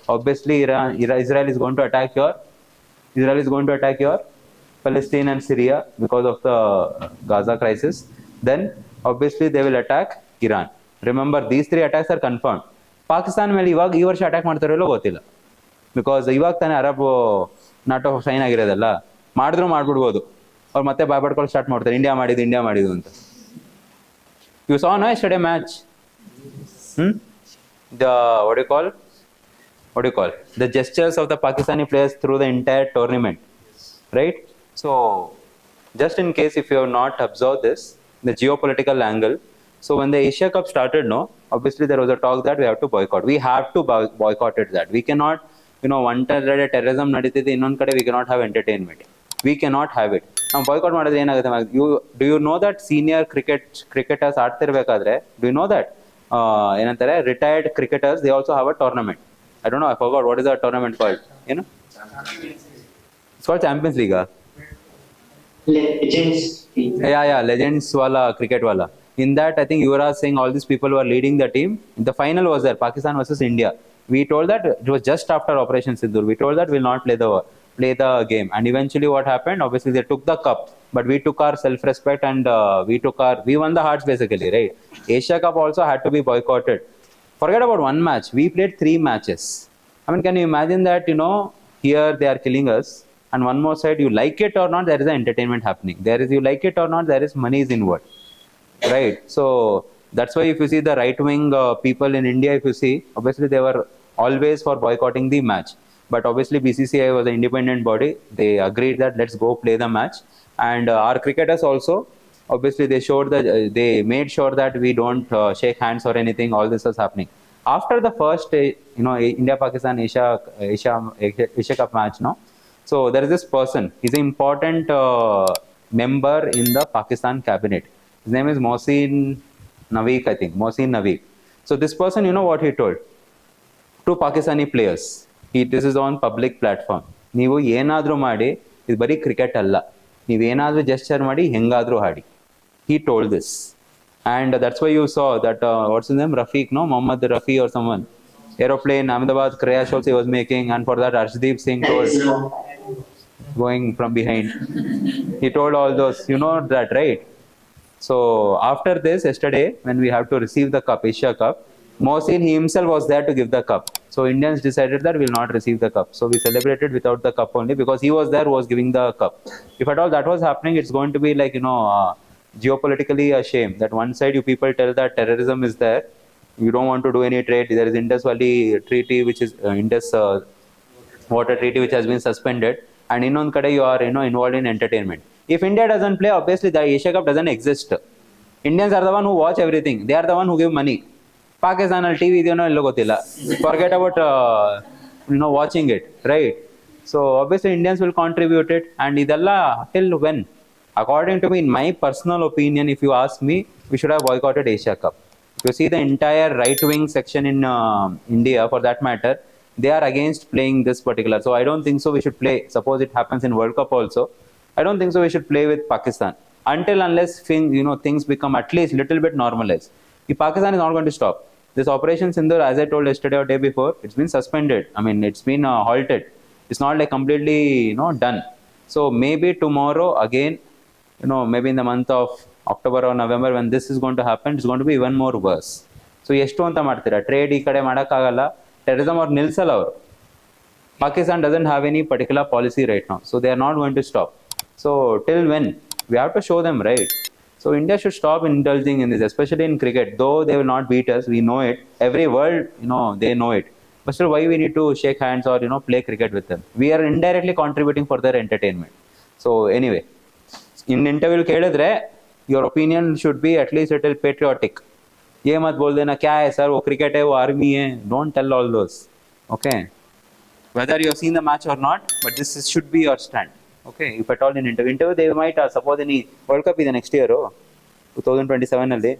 obviously Israel is going to attack your Palestine and Syria because of the Gaza crisis. Then obviously they will attack Iran. Remember, these three attacks are confirmed. Pakistan ಮೇಲೆ ಇವಾಗ ಈ ವರ್ಷ attack ಮಾಡ್ತಾರೋ ಗೊತ್ತಿಲ್ಲ, because ಇವಾಗ ತಾನೇ Arab ನಾಟೋ sign ಆಗಿರೋದಲ್ಲ, ಮಾಡಿದ್ರು ಮಾಡ್ಬಿಡ್ಬೋದು, ಅವ್ರು ಮತ್ತೆ ಬಾಯ್ಬಡ್ಕೊಂಡು ಸ್ಟಾರ್ಟ್ ಮಾಡ್ತಾರೆ ಇಂಡಿಯಾ ಮಾಡಿದ್ದು ಅಂತ. You saw no yesterday match, the what do you call the gestures of the Pakistani players through the entire tournament, right? So just in case if you have not observed this, the geopolitical angle. So when the Asia Cup started, no, obviously there was a talk that we have to boycott. We have to boycott it. That we cannot, one terrorism naditide, innond kade we cannot have entertainment. We cannot have it. Now boycott ಮಾಡಿದ್ರೆ ಏನಾಗುತ್ತೆ? Do you know that senior cricketers ಆಡ್ತಿರ್ಬೇಕಾದ್ರೆ, do you know that ಏನಂತಾರೆ, retired cricketers, they also have a tournament. I don't know, I forgot what is the tournament called. It's called Champions League. Legends. Yeah, Legends wala, cricket wala. In that, I think Yuvraj Singh, all these people were leading the team. The final was there, Pakistan versus India. We told that it was just after Operation Sindoor. We told that we'll not play the game. And eventually what happened? Obviously they took the cup, but we took our self-respect and we won the hearts basically, right? Asia Cup also had to be boycotted. Forget about one match. We played 3 matches. I mean, can you imagine that, here they are killing us, and one more side, you like it or not, there is an entertainment happening. You like it or not, there is money is involved. Right, so that's why if you see the right-wing people in India, if you see, obviously they were always for boycotting the match. But obviously BCCI was an independent body. They agreed that let's go play the match. And our cricketers also, obviously they made sure that we don't shake hands or anything. All this was happening after the first, India-Pakistan Asia Cup match. No, so there is this person. He's an important member in the Pakistan cabinet. His name is Mohsin Naqvi, I think. Mohsin Naqvi. So this person, you know what he told to Pakistani players? This is on public platform. ನೀವು ಏನಾದರೂ ಮಾಡಿ, ಇದು ಬರೀ cricket ಅಲ್ಲ, ನೀವೇನಾದರೂ gesture ಮಾಡಿ ಹೆಂಗಾದರೂ ಆಡಿ. He told this. And that's why you saw that, what's his name? Rafiq, no? Mohammad Rafi or someone. Aeroplane, Ahmedabad crash also he was making, and for that Arshdeep Singh told, going from behind. He told all those, you know that, right? So after this, yesterday, when we have to receive the cup, Asia Cup, Mohsin, he himself was there to give the cup. So Indians decided that we will not receive the cup. So we celebrated without the cup only, because he was there who was giving the cup. If at all that was happening, it's going to be like, geopolitically a shame that one side you people tell that terrorism is there, you don't want to do any trade. There is Indus Valley Treaty, which is Indus Water Treaty, which has been suspended, and innond kade you are involved in entertainment. If India doesn't play, obviously the Asia Cup doesn't exist. Indians are the one who watch everything. They are the one who give money. Pakistan al TV ideno illo gottilla. Forget about watching it, right? So obviously Indians will contribute it, and idella till when? According to me, in my personal opinion, if you ask me, we should have boycotted Asia Cup. If you see the entire right-wing section in India, for that matter, they are against playing this particular. So I don't think so we should play. Suppose it happens in World Cup also, I don't think so we should play with Pakistan unless things become at least little bit normalized. If Pakistan is not going to stop this Operation Sindoor, as I told yesterday or day before, it's been suspended. I mean, it's been halted. It's not like completely done. So maybe tomorrow again, maybe in the month of October or November, when this is going to happen, it's going to be even more worse. So ಎಷ್ಟು ಅಂತ ಮಾಡ್ತೀರಾ? Trade ಈ ಕಡೆ ಮಾಡೋಕ್ಕಾಗಲ್ಲ, terrorism ಅವ್ರು ನಿಲ್ಸಲ್ಲ ಅವರು. Pakistan doesn't have any particular policy right now, so they are not going to stop. So till when? We have to show them, right? So India should stop indulging in this, especially in cricket. Though they will not beat us, we know it. Every world, they know it. But still, why we need to shake hands or play cricket with them? We are indirectly contributing for their entertainment. So anyway, in interview ಕೇಳಿದ್ರೆ, your opinion should be at least a little patriotic. ये मत बोल देना क्या है sir, वो cricket है, वो आर्मी है. Don't tell all those. Okay. Whether you have seen the match or not, but this should be your stand. Okay, if at all in interview they might suppose any World Cup is the next year, 2027 alli.